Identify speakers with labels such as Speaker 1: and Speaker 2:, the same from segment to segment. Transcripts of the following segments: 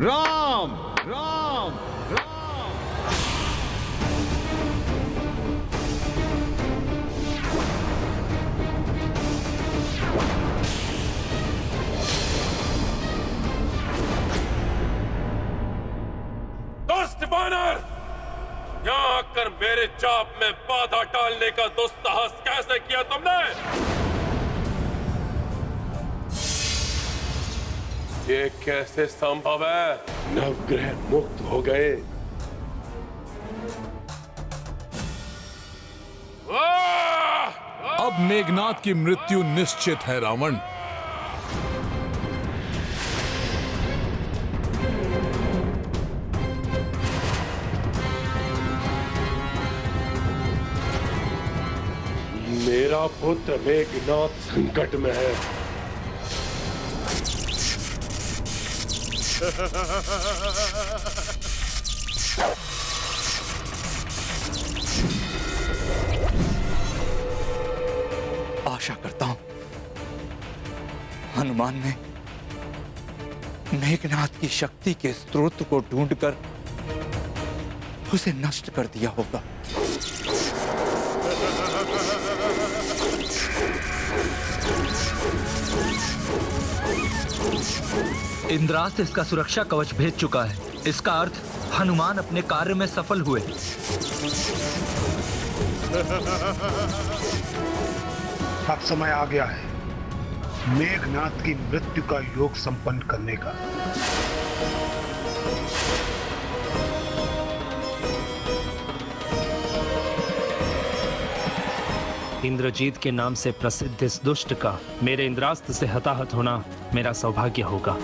Speaker 1: राम राम राम।
Speaker 2: दुष्ट वानर, यहाँ आकर मेरे जाप में बाधा डालने का दुस्साहस कैसे किया तुमने? ये कैसे संभव है?
Speaker 3: नवग्रह मुक्त हो गए।
Speaker 4: अब मेघनाद की मृत्यु निश्चित है रावण।
Speaker 3: मेरा पुत्र मेघनाद संकट में है।
Speaker 5: आशा करता हूं हनुमान ने मेघनाद की शक्ति के स्रोत को ढूंढकर उसे नष्ट कर दिया होगा।
Speaker 6: इंद्रास्त्र इसका सुरक्षा कवच भेद चुका है। इसका अर्थ हनुमान अपने कार्य में सफल हुए।
Speaker 7: अब समय आ गया है मेघनाद की मृत्यु का योग संपन्न करने का।
Speaker 8: इंद्रजीत के नाम से प्रसिद्ध इस दुष्ट का मेरे इंद्रास्त्र से हताहत होना मेरा सौभाग्य होगा।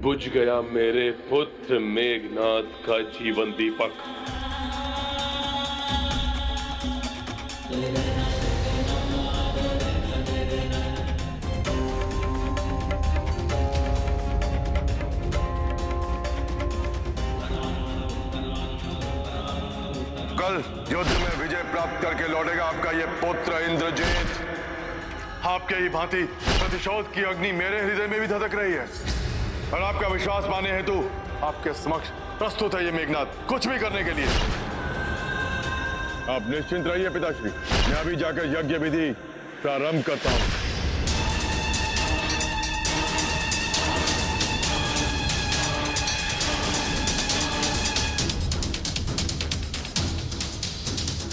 Speaker 3: बुझ गया मेरे पुत्र मेघनाद का जीवन दीपक।
Speaker 9: कल युद्ध में विजय प्राप्त करके लौटेगा आपका ये पुत्र इंद्रजीत। आपके ही भांति प्रतिशोध की अग्नि मेरे हृदय में भी धधक रही है और आपका विश्वास पाने हेतु आपके समक्ष प्रस्तुत है ये मेघनाद कुछ भी करने के लिए। आप निश्चिंत रहिए पिताश्री, मैं अभी जाकर यज्ञ विधि प्रारंभ करता हूं।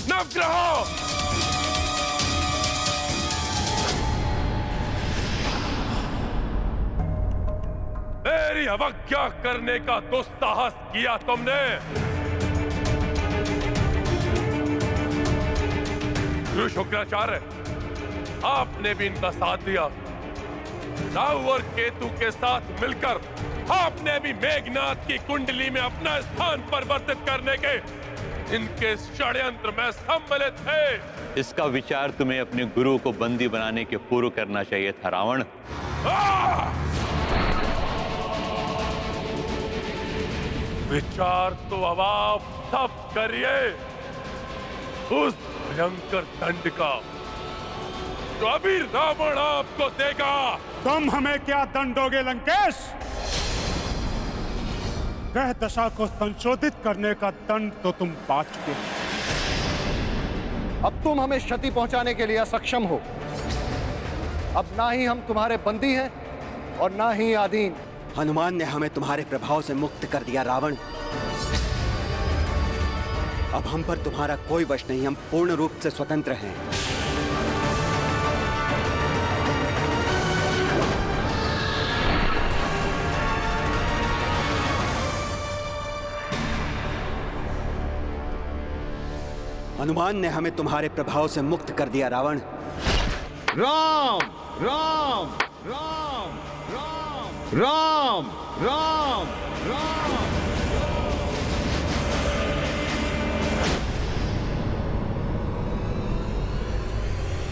Speaker 2: नवग्रहों, मेरी अवज्ञा करने का दुस्साहस किया तुमने। गुरु शुक्राचार्य, आपने भी इनका साथ दिया राहु और केतु के साथ मिलकर आपने भी मेघनाथ की कुंडली में अपना स्थान परिवर्तित करने के इनके षड्यंत्र में सम्मिलित थे।
Speaker 10: इसका विचार तुम्हें अपने गुरु को बंदी बनाने के पूर्व करना चाहिए था रावण।
Speaker 2: विचार तो अब आप सब करिए उस भयंकर दंड का जो अभी रावण आपको देगा।
Speaker 7: तुम हमें क्या दंड दोगे लंकेश? ग्रह दशा को संशोधित करने का दंड तो तुम पा चुके हो।
Speaker 11: अब तुम हमें क्षति पहुंचाने के लिए असक्षम हो। अब ना ही हम तुम्हारे बंदी हैं और ना ही आधीन।
Speaker 12: हनुमान ने हमें तुम्हारे प्रभाव से मुक्त कर दिया रावण। अब हम पर तुम्हारा कोई वश नहीं, हम पूर्ण रूप से स्वतंत्र हैं। हनुमान ने हमें तुम्हारे प्रभाव से मुक्त कर दिया रावण।
Speaker 1: राम राम राम राम राम राम राम।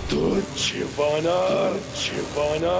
Speaker 2: तो छिपाना छिपाना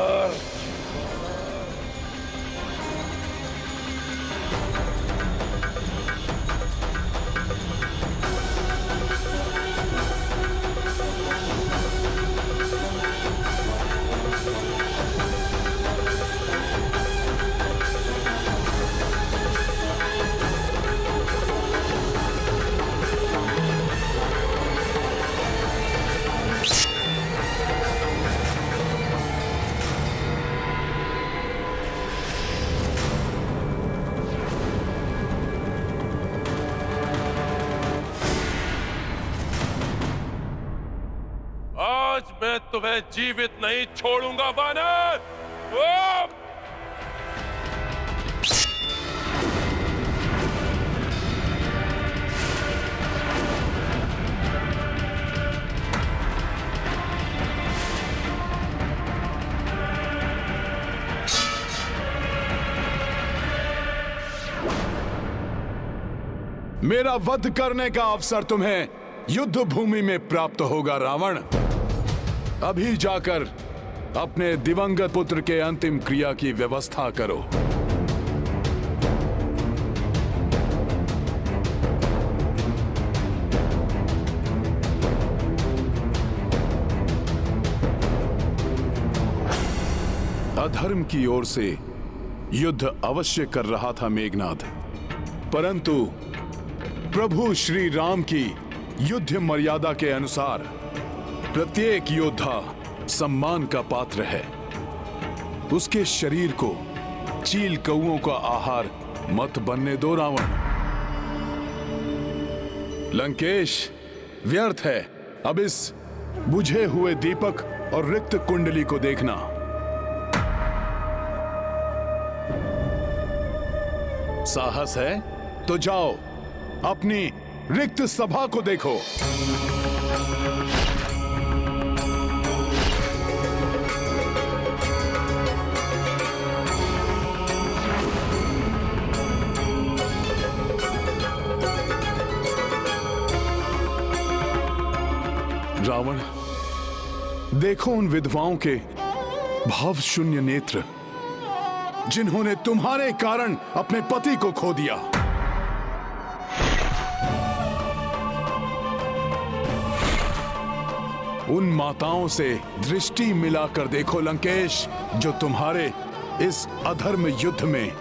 Speaker 2: मैं तुम्हें जीवित नहीं छोड़ूंगा वानर।
Speaker 4: मेरा वध करने का अवसर तुम्हें युद्ध भूमि में प्राप्त होगा रावण। अभी जाकर अपने दिवंगत पुत्र के अंतिम क्रिया की व्यवस्था करो। अधर्म की ओर से युद्ध अवश्य कर रहा था मेघनाद, परंतु प्रभु श्री राम की युद्ध मर्यादा के अनुसार प्रत्येक योद्धा सम्मान का पात्र है। उसके शरीर को चील कौओं का आहार मत बनने दो रावण। लंकेश, व्यर्थ है अब इस बुझे हुए दीपक और रिक्त कुंडली को देखना। साहस है तो जाओ अपनी रिक्त सभा को देखो। रावण, देखो उन विधवाओं के भाव शून्य नेत्र जिन्होंने तुम्हारे कारण अपने पति को खो दिया। उन माताओं से दृष्टि मिलाकर देखो लंकेश, जो तुम्हारे इस अधर्म युद्ध में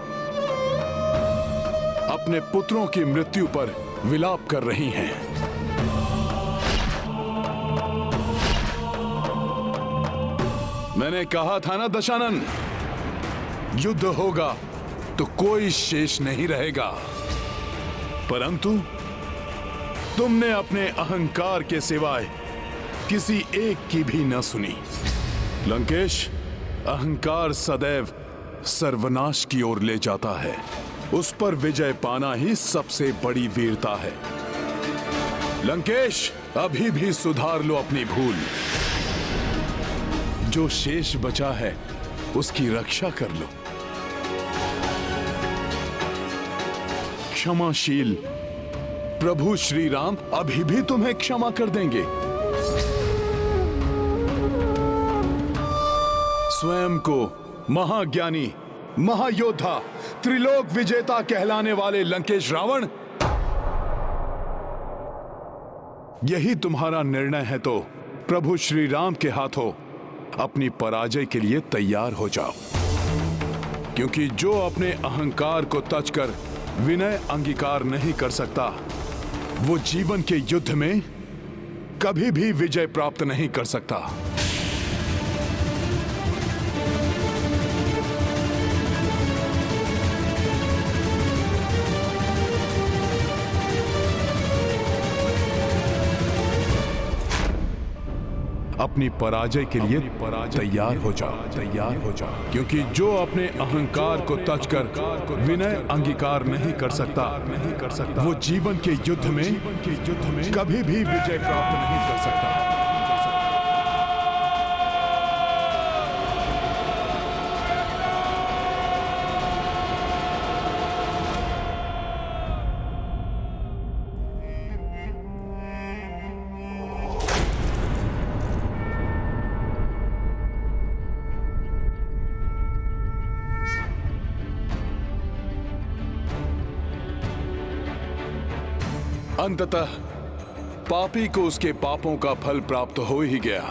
Speaker 4: अपने पुत्रों की मृत्यु पर विलाप कर रही हैं। मैंने कहा था ना दशानन, युद्ध होगा तो कोई शेष नहीं रहेगा, परंतु तुमने अपने अहंकार के सिवाय किसी एक की भी न सुनी। लंकेश, अहंकार सदैव सर्वनाश की ओर ले जाता है। उस पर विजय पाना ही सबसे बड़ी वीरता है। लंकेश, अभी भी सुधार लो अपनी भूल। जो शेष बचा है उसकी रक्षा कर लो। क्षमाशील प्रभु श्री राम अभी भी तुम्हें क्षमा कर देंगे। स्वयं को महाज्ञानी, महायोद्धा, त्रिलोक विजेता कहलाने वाले लंकेश रावण, यही तुम्हारा निर्णय है तो प्रभु श्री राम के हाथों अपनी पराजय के लिए तैयार हो जाओ, क्योंकि जो अपने अहंकार को तजकर विनय अंगीकार नहीं कर सकता, वो जीवन के युद्ध में कभी भी विजय प्राप्त नहीं कर सकता। अपनी पराजय के लिए तैयार हो जाओ, क्योंकि जो अपने अहंकार को तजकर विनय अंगीकार नहीं कर सकता, वो जीवन के युद्ध में कभी भी विजय प्राप्त नहीं कर सकता। अंततः पापी को उसके पापों का फल प्राप्त हो ही गया।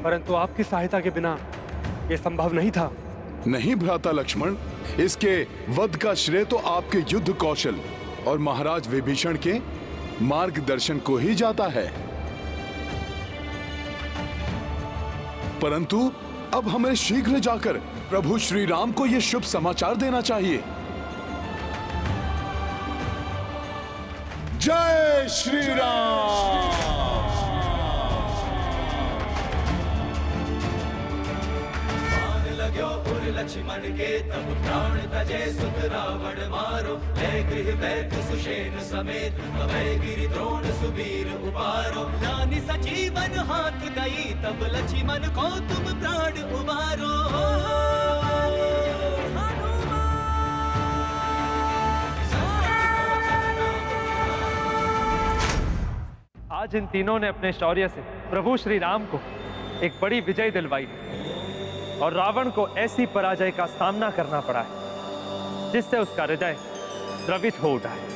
Speaker 11: परंतु आपकी सहायता के बिना यह संभव नहीं था।
Speaker 4: नहीं भ्राता लक्ष्मण, इसके वध का श्रेय तो आपके युद्ध कौशल और महाराज विभीषण के मार्गदर्शन को ही जाता है। परंतु अब हमें शीघ्र जाकर प्रभु श्री राम को यह शुभ समाचार देना चाहिए। जय श्री राम।
Speaker 13: लक्ष्मण के तब प्राण तजे सुत रावण मारो, जय गृह वैद्य सुषेण समेत अभय गिरि द्रोण सुबीर उबारो। लानि सजीवन हाथ गई तब लक्ष्मण को तुम प्राण उबारो।
Speaker 8: आज इन तीनों ने अपने शौर्य से प्रभु श्री राम को एक बड़ी विजय दिलवाई और रावण को ऐसी पराजय का सामना करना पड़ा है जिससे उसका हृदय द्रवित हो उठा है।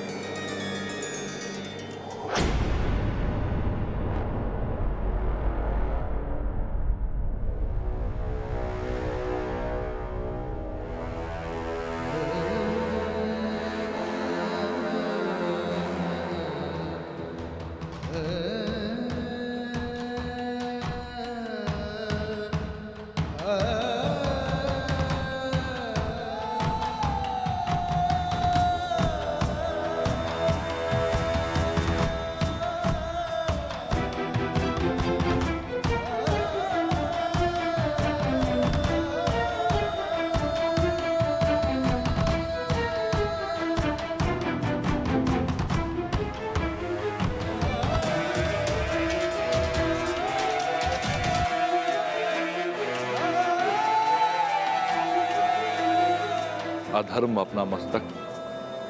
Speaker 14: अधर्म अपना मस्तक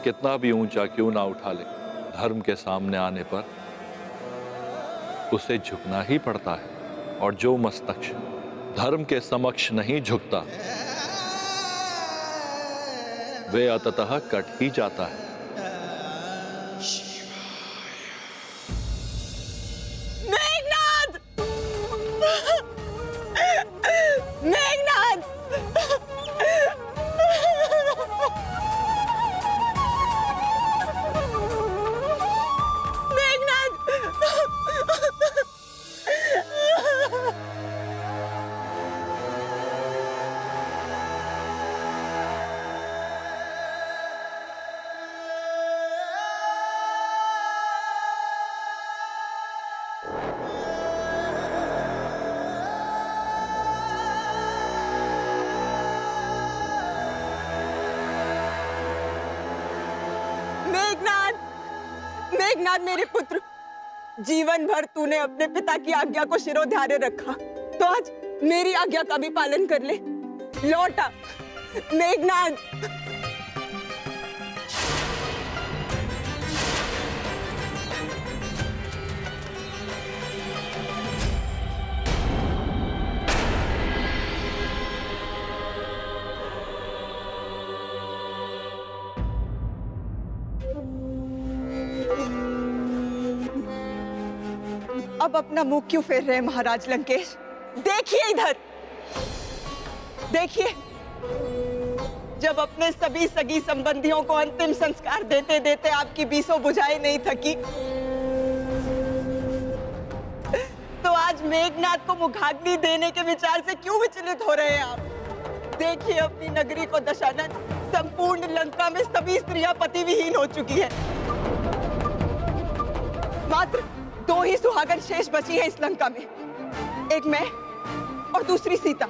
Speaker 14: कितना भी ऊंचा क्यों ना उठा ले, धर्म के सामने आने पर उसे झुकना ही पड़ता है। और जो मस्तक धर्म के समक्ष नहीं झुकता, वे अंततः कट ही जाता है।
Speaker 15: मेघनाद! मेघनाद! मेघनाद मेरे पुत्र, जीवन भर तूने अपने पिता की आज्ञा को शिरोधार्य रखा, तो आज मेरी आज्ञा का भी पालन कर ले। लौटा मेघनाद। अब अपना मुंह क्यों फेर रहे हैं महाराज लंकेश? देखिए इधर, देखिए, जब अपने सभी सगी संबंधियों को अंतिम संस्कार देते देते आपकी बीसों बुझाएं नहीं थकी, तो आज मेघनाद को मुखाग्नि देने के विचार से क्यों विचलित हो रहे हैं आप? देखिए अपनी नगरी को दशानन, संपूर्ण लंका में सभी स्त्रियां पति विहीन हो चुकी है। मात्र 2 ही सुहागन शेष बची है इस लंका में, एक मैं और दूसरी सीता।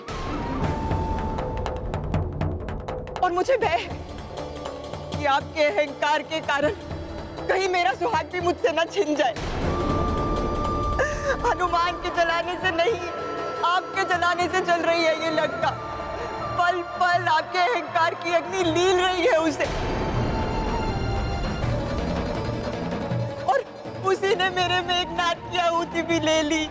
Speaker 15: और मुझे भय है कि आपके अहंकार के कारण कहीं मेरा सुहाग भी मुझसे न छिन जाए। हनुमान के जलाने से नहीं, आपके जलाने से जल रही है ये लंका। पल पल आपके अहंकार की अग्नि लील रही है उसे, और उसी ने मेरे मेघनाद की आहुति भी ले ली।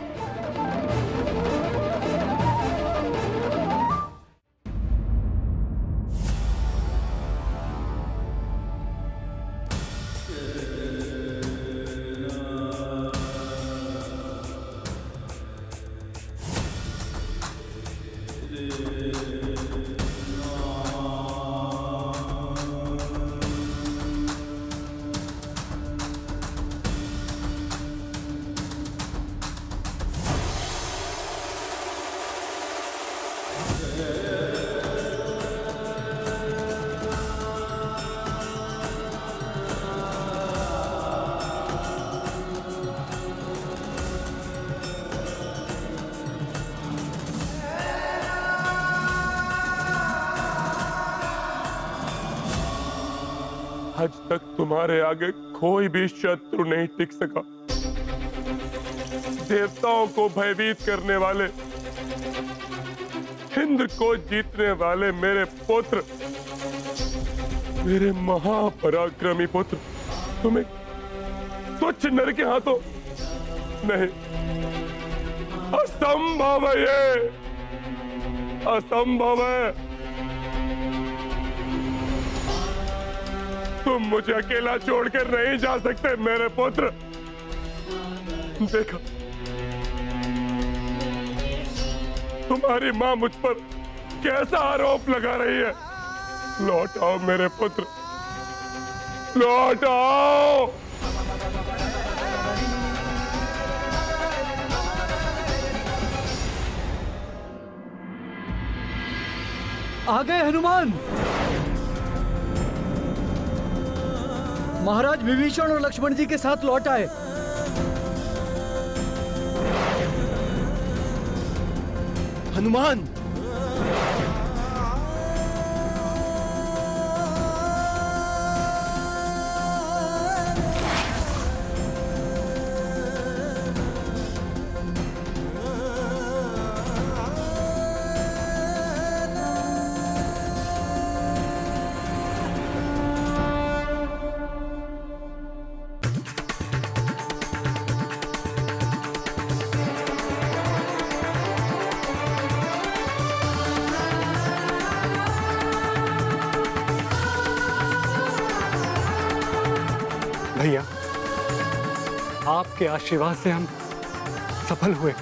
Speaker 2: आज तक तुम्हारे आगे कोई भी शत्रु नहीं टिक सका। देवताओं को भयभीत करने वाले, इंद्र को जीतने वाले मेरे पुत्र, मेरे महापराक्रमी पुत्र, तुम्हें तुच्छ नर के हाथों नहीं, असंभव है ये, असंभव है। तुम मुझे अकेला छोड़कर नहीं जा सकते मेरे पुत्र। देखो, तुम्हारी मां मुझ पर कैसा आरोप लगा रही है। लौट आओ मेरे पुत्र, लौट आओ।
Speaker 16: आ गए हनुमान। महाराज विभीषण और लक्ष्मण जी के साथ लौट आए।
Speaker 12: हनुमान,
Speaker 11: भैया, आपके आशीर्वाद से हम सफल हुए।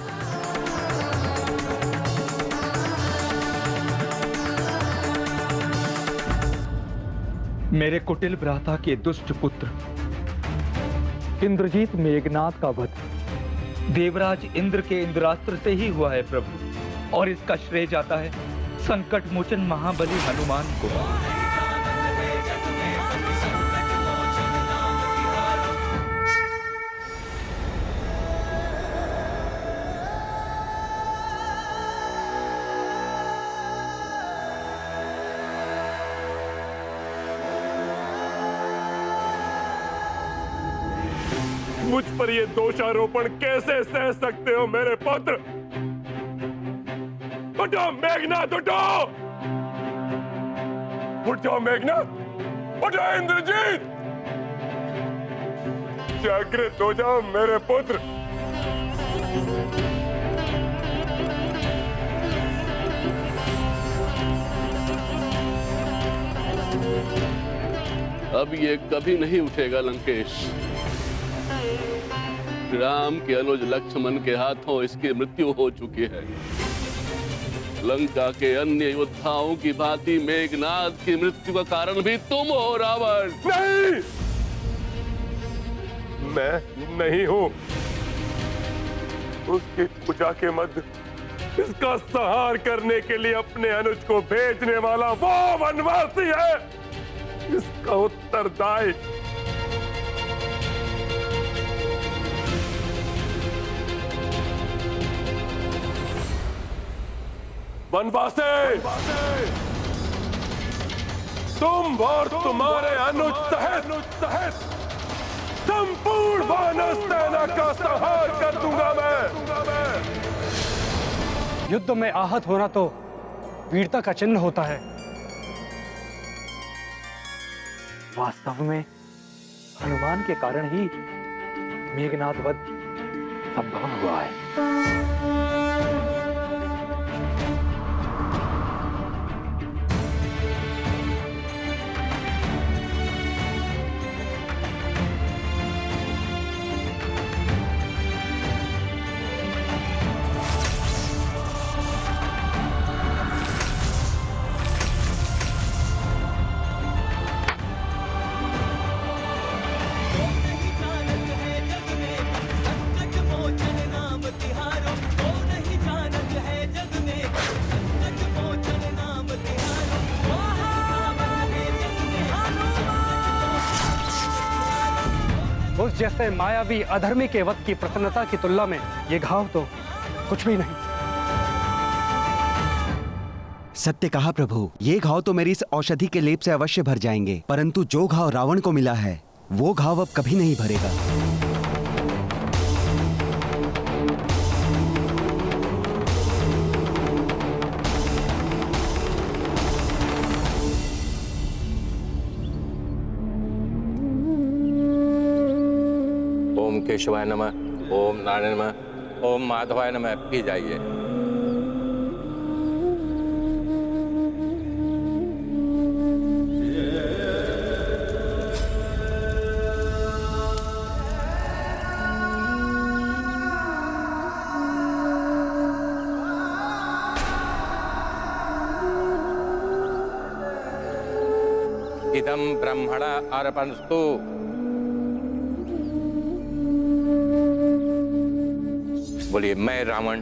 Speaker 6: मेरे कुटिल भ्राता के दुष्ट पुत्र इंद्रजीत मेघनाद का वध देवराज इंद्र के इंद्रास्त्र से ही हुआ है प्रभु, और इसका श्रेय जाता है संकट मोचन महाबली हनुमान को।
Speaker 2: मुझ पर ये दोषारोपण कैसे सह सकते हो मेरे पुत्र? उठो मेघनाद, उठो। उठ जाओ मेघनाथ, उठ जाओ इंद्रजीत, जागृत हो जाओ मेरे पुत्र।
Speaker 3: अब ये कभी नहीं उठेगा लंकेश। राम के अनुज लक्ष्मण के हाथों इसकी मृत्यु हो चुकी है। लंका के अन्य योद्धाओं की भांति मेघनाद की मृत्यु का कारण भी तुम हो रावण।
Speaker 2: नहीं, मैं नहीं हूं। उसकी पूजा के मध्य इसका संहार करने के लिए अपने अनुज को भेजने वाला वो वनवासी है, इसका उत्तरदायी वनवासी तुम और तुम्हारे अनुज सहित संपूर्ण वानर सेना का संहार कर दूंगा मैं।
Speaker 11: युद्ध में आहत होना तो वीरता का चिन्ह होता है। वास्तव में हनुमान के कारण ही मेघनाद वध संभव हुआ है। उस जैसे मायावी अधर्मी के वक्त की प्रसन्नता की तुलना में ये घाव तो कुछ भी नहीं।
Speaker 12: सत्य कहा प्रभु, ये घाव तो मेरी इस औषधि के लेप से अवश्य भर जाएंगे, परंतु जो घाव रावण को मिला है वो घाव अब कभी नहीं भरेगा।
Speaker 17: ओम केशवाय नमः, ओम नारायण नमः, ओम माधवाय नमः। पी जाइए। इदं ब्रह्मण अर्पणस्तु। बोलिए, मैं रावण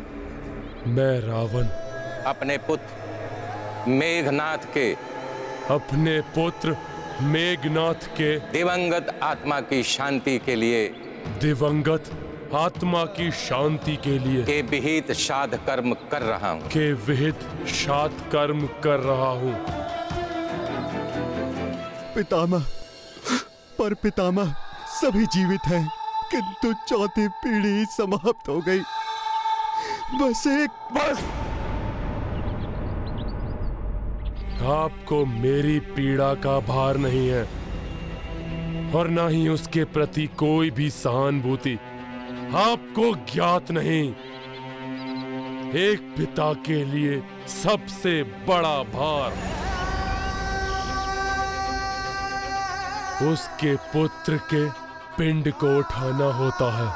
Speaker 17: अपने पुत्र मेघनाथ के दिवंगत आत्मा की शांति के लिए के विहित श्राद्ध कर्म कर रहा हूँ।
Speaker 18: पितामह, पर पितामह सभी जीवित हैं, किंतु चौथी पीढ़ी समाप्त हो गई। बस
Speaker 2: आपको मेरी पीड़ा का भार नहीं है और ना ही उसके प्रति कोई भी सहानुभूति आपको ज्ञात नहीं। एक पिता के लिए सबसे बड़ा भार उसके पुत्र के पिंड को उठाना होता है।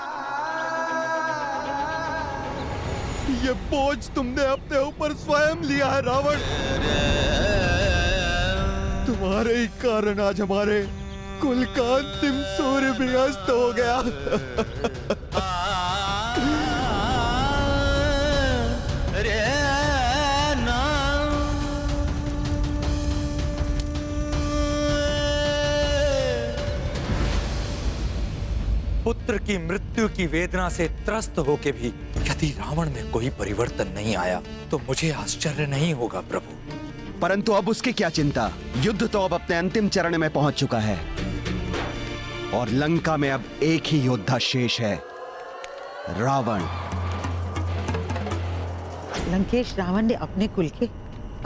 Speaker 18: ये बोझ तुमने अपने ऊपर स्वयं लिया है रावण। तुम्हारे ही कारण आज हमारे कुल का अंतिम सूर्य भी अस्त हो गया।
Speaker 5: पुत्र की मृत्यु की वेदना से त्रस्त होके भी यदि रावण में कोई परिवर्तन नहीं आया तो मुझे आश्चर्य नहीं होगा प्रभु।
Speaker 12: परंतु अब उसकी क्या चिंता, युद्ध तो अब अपने अंतिम चरण में पहुंच चुका है और लंका में अब एक ही योद्धा शेष है, रावण।
Speaker 19: लंकेश, रावण ने अपने कुल के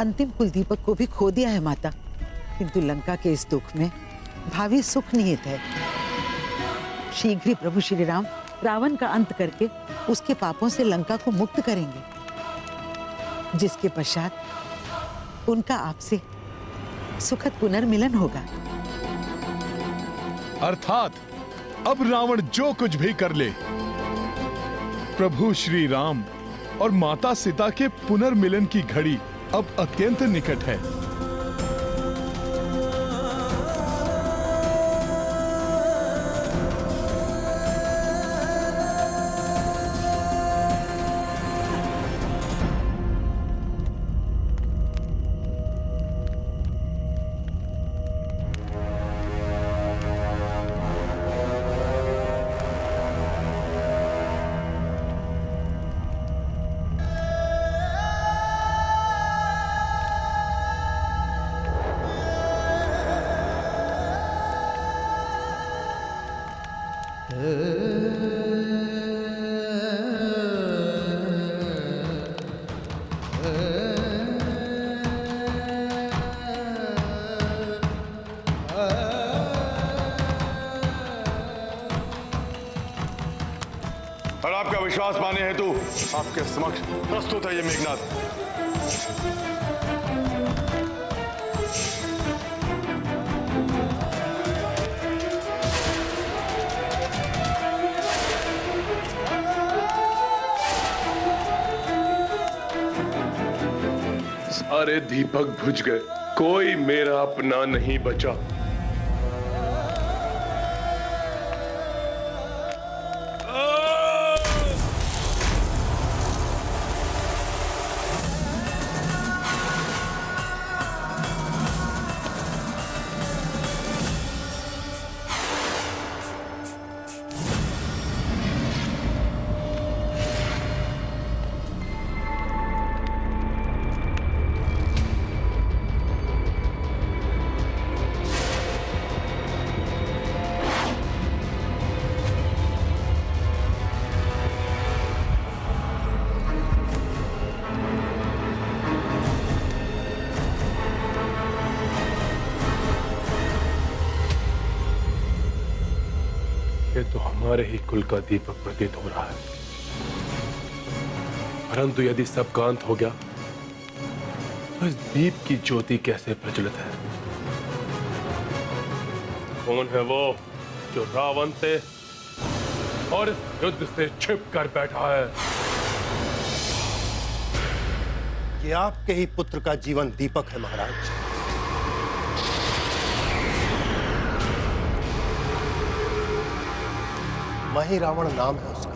Speaker 19: अंतिम कुलदीपक को भी खो दिया है माता। किंतु लंका के इस दुख में भावी सुख निहित है। शीघ्र ही प्रभु श्री राम रावण का अंत करके उसके पापों से लंका को मुक्त करेंगे, जिसके पश्चात उनका आपसे सुखद पुनर्मिलन होगा।
Speaker 4: अर्थात अब रावण जो कुछ भी कर ले, प्रभु श्री राम और माता सीता के पुनर्मिलन की घड़ी अब अत्यंत निकट है।
Speaker 9: और आपका विश्वास पाने हेतु आपके समक्ष प्रस्तुत है ये मेघनाद।
Speaker 20: सारे दीपक बुझ गए, कोई मेरा अपना नहीं बचा।
Speaker 2: ये तो हमारे ही कुल का दीपक प्रतीत हो रहा है, परंतु यदि सब का अंत हो गया तो इस दीप की ज्योति कैसे प्रज्वलित है? कौन है वो जो रावण से और इस युद्ध से छिप कर बैठा है?
Speaker 11: ये आपके ही पुत्र का जीवन दीपक है महाराज। वही रावण नाम है उसका।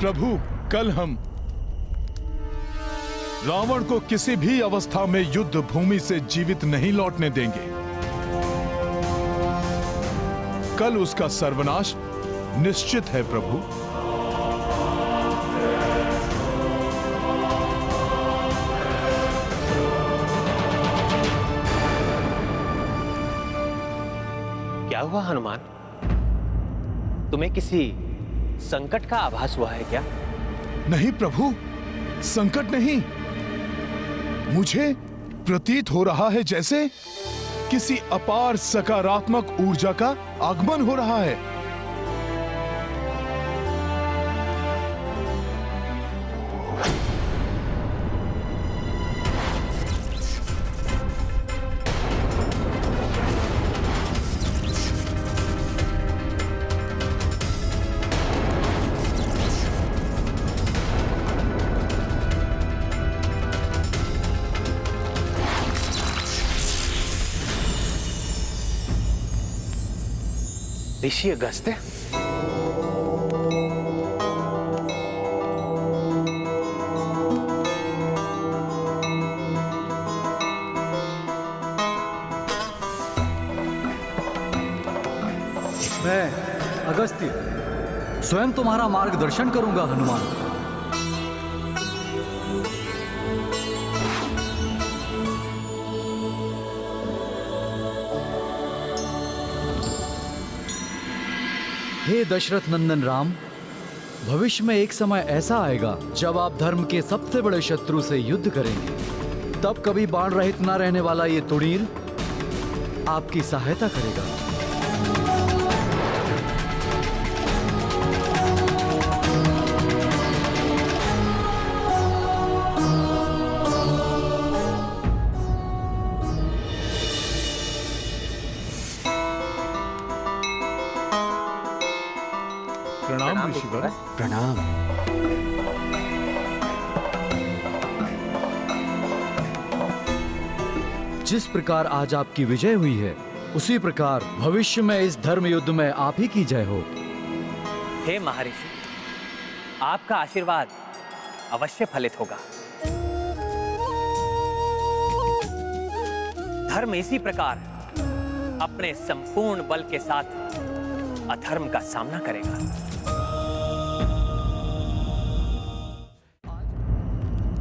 Speaker 4: प्रभु, कल हम रावण को किसी भी अवस्था में युद्ध भूमि से जीवित नहीं लौटने देंगे। कल उसका सर्वनाश निश्चित है प्रभु।
Speaker 21: क्या हुआ हनुमान? तुम्हें किसी संकट का आभास हुआ है क्या?
Speaker 4: नहीं प्रभु, संकट नहीं। मुझे प्रतीत हो रहा है जैसे किसी अपार सकारात्मक ऊर्जा का आगमन हो रहा है।
Speaker 21: ऋषि अगस्त्य,
Speaker 16: मैं अगस्त्य स्वयं तुम्हारा मार्गदर्शन करूंगा हनुमान। हे दशरथ नंदन राम, भविष्य में एक समय ऐसा आएगा जब आप धर्म के सबसे बड़े शत्रु से युद्ध करेंगे। तब कभी बाण रहित ना रहने वाला ये तुणीर आपकी सहायता करेगा।
Speaker 4: प्रणाम ऋषिवर।
Speaker 12: प्रणाम।
Speaker 16: जिस प्रकार आज आपकी विजय हुई है, उसी प्रकार भविष्य में इस धर्म युद्ध में आप ही की जय हो।
Speaker 21: हे महर्षि, आपका आशीर्वाद अवश्य फलित होगा। धर्म इसी प्रकार अपने संपूर्ण बल के साथ अधर्म का सामना करेगा।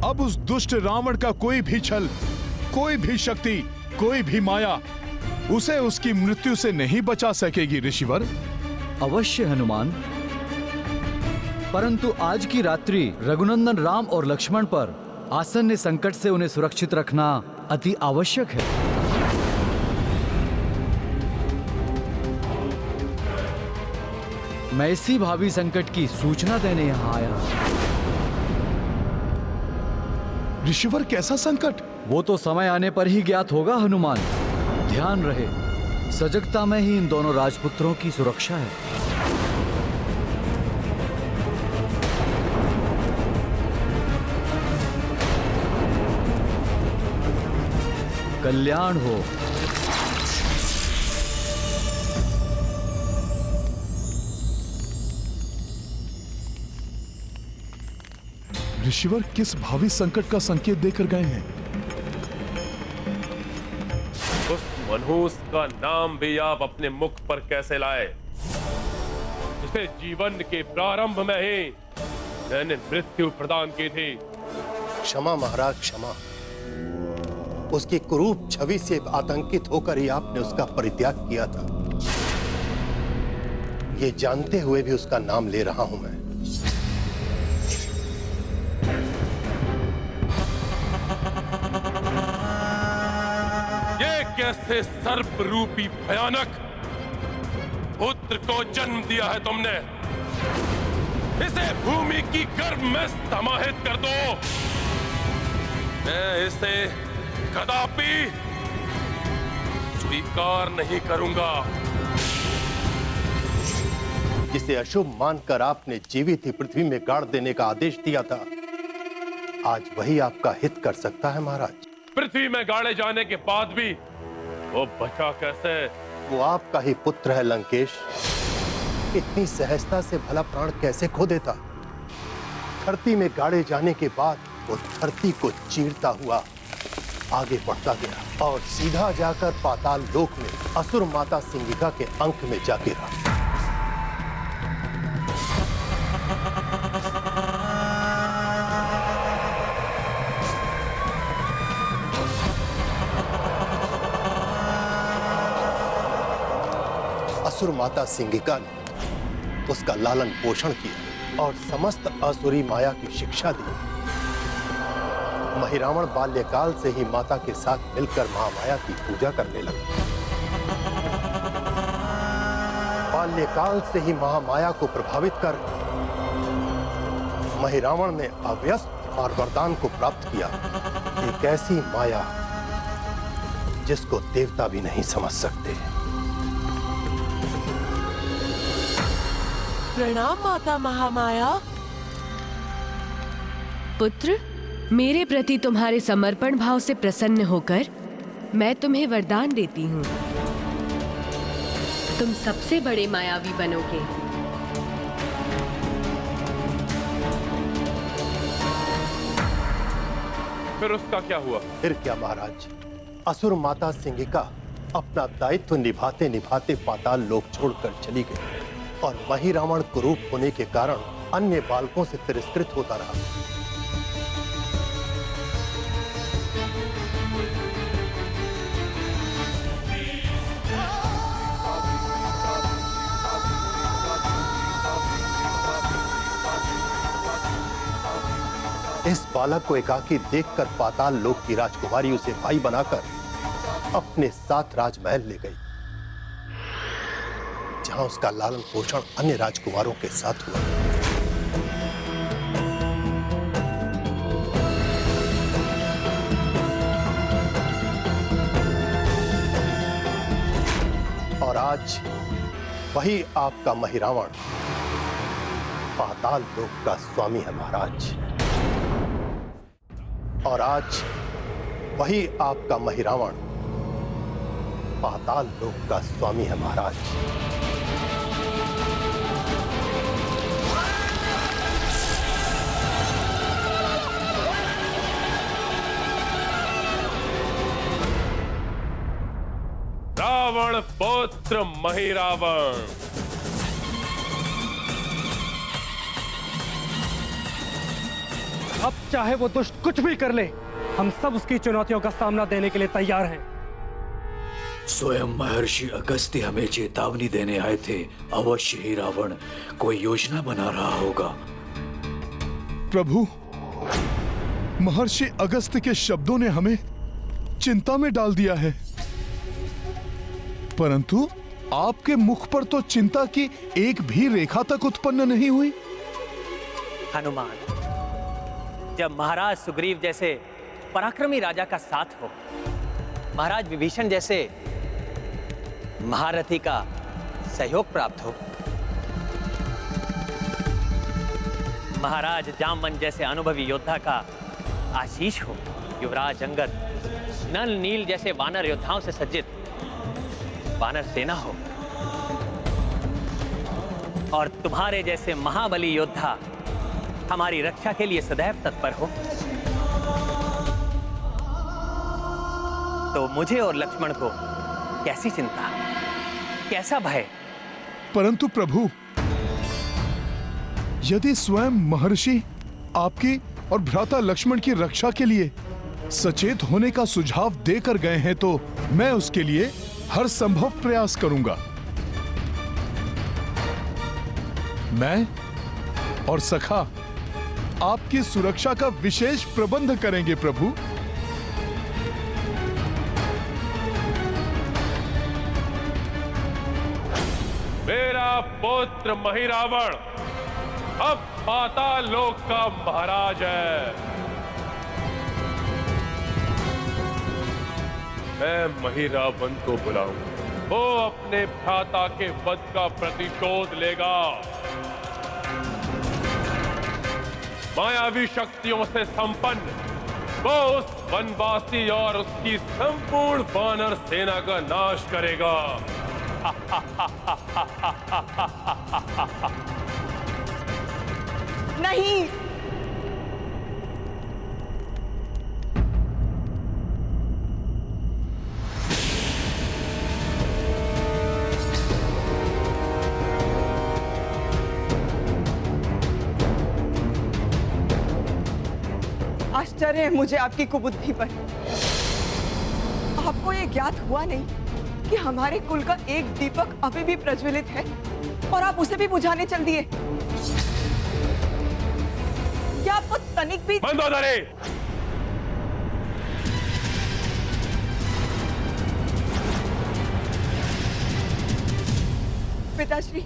Speaker 4: अब उस दुष्ट रावण का कोई भी छल, कोई भी शक्ति, कोई भी माया उसे उसकी मृत्यु से नहीं बचा सकेगी ऋषिवर।
Speaker 16: अवश्य हनुमान, परंतु आज की रात्रि रघुनंदन राम और लक्ष्मण पर आसन्न संकट से उन्हें सुरक्षित रखना अति आवश्यक है। मैं इसी भावी संकट की सूचना देने यहां आया।
Speaker 4: ऋषिवर, कैसा संकट?
Speaker 16: वो तो समय आने पर ही ज्ञात होगा हनुमान। ध्यान रहे, सजगता में ही इन दोनों राजपुत्रों की सुरक्षा है। कल्याण हो।
Speaker 4: ऋषिवर किस भावी संकट का संकेत देकर गए हैं?
Speaker 2: उस मनहूस का नाम भी आप अपने मुख पर कैसे लाए, जिसे जीवन के प्रारंभ में ही मैंने मृत्यु प्रदान की थी।
Speaker 11: क्षमा महाराज, क्षमा। उसकी कुरूप छवि से आतंकित होकर ही आपने उसका परित्याग किया था। ये जानते हुए भी उसका नाम ले रहा हूं मैं।
Speaker 2: कैसे सर्प रूपी भयानक पुत्र को जन्म दिया है तुमने। इसे भूमि की गर्भ में समाहित कर दो। मैं इसे कदापि स्वीकार नहीं करूंगा।
Speaker 11: जिसे अशुभ मानकर आपने जीवित ही पृथ्वी में गाड़ देने का आदेश दिया था, आज वही आपका हित कर सकता है महाराज।
Speaker 2: पृथ्वी में गाड़े जाने के बाद भी वो बचा कैसे?
Speaker 11: वो आपका ही पुत्र है लंकेश। इतनी सहजता से भला प्राण कैसे खो देता? धरती में गाड़े जाने के बाद वो धरती को चीरता हुआ आगे बढ़ता गया और सीधा जाकर पाताल लोक में असुर माता सिंगिका के अंक में जा गिरा। असुर माता सिंगिका ने उसका लालन पोषण किया और समस्त असुरी माया की शिक्षा दी। महिरावण बाल्यकाल से ही माता के साथ मिलकर महामाया की पूजा करने लगा। बाल्यकाल से ही महामाया को प्रभावित कर महिरावण ने अव्यस्त और वरदान को प्राप्त किया। एक ऐसी माया जिसको देवता भी नहीं समझ सकते।
Speaker 10: प्रणाम माता महामाया।
Speaker 22: पुत्र, मेरे प्रति तुम्हारे समर्पण भाव से प्रसन्न होकर मैं तुम्हें वरदान देती हूँ। तुम सबसे बड़े मायावी बनोगे।
Speaker 2: फिर उसका क्या हुआ?
Speaker 11: फिर क्या महाराज, असुर माता सिंगिका अपना दायित्व निभाते निभाते पाताल लोक छोड़कर चली गई और महिरावण कुरूप होने के कारण अन्य बालकों से तिरस्कृत होता रहा। इस बालक को एकाकी देखकर पाताल लोक की राजकुमारी उसे भाई बनाकर अपने साथ राजमहल ले गई, जहां उसका लालन पोषण अन्य राजकुमारों के साथ हुआ। और आज वही आपका महिरावण पाताल लोक का स्वामी है महाराज। और आज वही आपका महिरावण पाताल लोक का स्वामी है महाराज।
Speaker 2: रावण पुत्र महिरावण,
Speaker 1: अब चाहे वो दुष्ट कुछ भी कर ले, हम सब उसकी चुनौतियों का सामना देने के लिए तैयार हैं।
Speaker 16: स्वयं महर्षि अगस्त्य हमें चेतावनी देने आए थे। अवश्य ही रावण कोई योजना बना रहा होगा।
Speaker 4: प्रभु, महर्षि अगस्त्य के शब्दों ने हमें चिंता में डाल दिया है, परंतु आपके मुख पर तो चिंता की एक भी रेखा तक उत्पन्न नहीं हुई।
Speaker 21: हनुमान, जब महाराज सुग्रीव जैसे पराक्रमी राजा का साथ हो, महाराज विभीषण जैसे महारथी का सहयोग प्राप्त हो, महाराज जामवंत जैसे अनुभवी योद्धा का आशीष हो, युवराज अंगद, नल नील जैसे वानर योद्धाओं से सज्जित वानर सेना हो, और तुम्हारे जैसे महाबली योद्धा हमारी रक्षा के लिए सदैव तत्पर हो, तो मुझे और लक्ष्मण को कैसी चिंता, कैसा भय?
Speaker 4: परंतु प्रभु, यदि स्वयं महर्षि आपकी और भ्राता लक्ष्मण की रक्षा के लिए सचेत होने का सुझाव देकर गए हैं, तो मैं उसके लिए हर संभव प्रयास करूंगा। मैं और सखा आपकी सुरक्षा का विशेष प्रबंध करेंगे प्रभु।
Speaker 2: मेरा पुत्र महिरावण अब पाताल लोक का महाराज है। मैं महिरावण को बुलाऊं, वो अपने भ्राता के वध का प्रतिशोध लेगा। मायावी शक्तियों से संपन्न वो उस वनवासी और उसकी संपूर्ण वानर सेना का नाश करेगा।
Speaker 15: नहीं, आश्चर्य है मुझे आपकी कुबुद्धि पर। आपको ये ज्ञात हुआ नहीं कि हमारे कुल का एक दीपक अभी भी प्रज्वलित है और आप उसे भी बुझाने चल दिए। क्या आपको तनिक भी
Speaker 2: मंदोदरी!
Speaker 15: पिताश्री,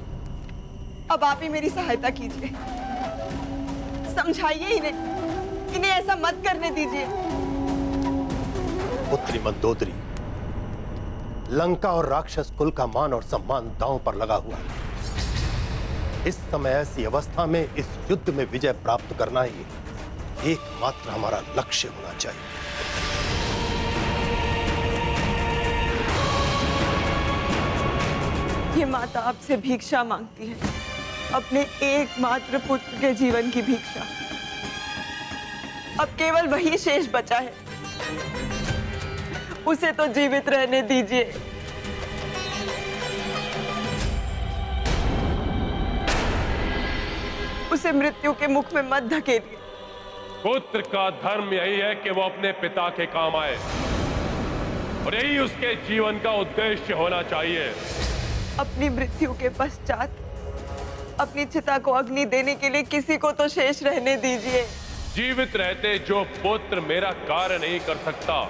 Speaker 15: अब आप ही मेरी सहायता कीजिए, समझाइए इन्हें ऐसा मत करने दीजिए।
Speaker 11: पुत्री मंदोदरी, लंका और राक्षस कुल का मान और सम्मान दांव पर लगा हुआ है। इस समय ऐसी अवस्था में इस युद्ध में विजय प्राप्त करना ही एकमात्र हमारा लक्ष्य होना चाहिए।
Speaker 15: ये माता आपसे भिक्षा मांगती है, अपने एकमात्र पुत्र के जीवन की भिक्षा। अब केवल वही शेष बचा है, उसे तो जीवित रहने दीजिए। उसे मृत्यु के मुख में मत धकेलिए।
Speaker 2: पुत्र का धर्म यही है कि वो अपने पिता के काम आए, और यही उसके जीवन का उद्देश्य होना चाहिए।
Speaker 15: अपनी मृत्यु के पश्चात अपनी चिता को अग्नि देने के लिए किसी को तो शेष रहने दीजिए।
Speaker 2: जीवित रहते जो पुत्र मेरा कार्य नहीं कर सकता,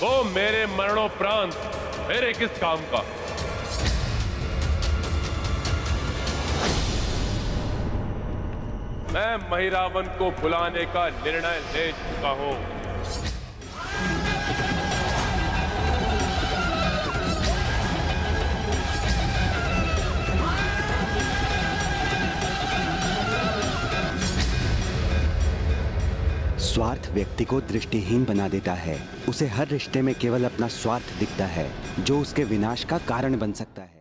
Speaker 2: वो मेरे मरणोपरांत मेरे किस काम का। मैं महिरावन को बुलाने का निर्णय ले चुका हूं।
Speaker 12: स्वार्थ व्यक्ति को दृष्टिहीन बना देता है। उसे हर रिश्ते में केवल अपना स्वार्थ दिखता है, जो उसके विनाश का कारण बन सकता है।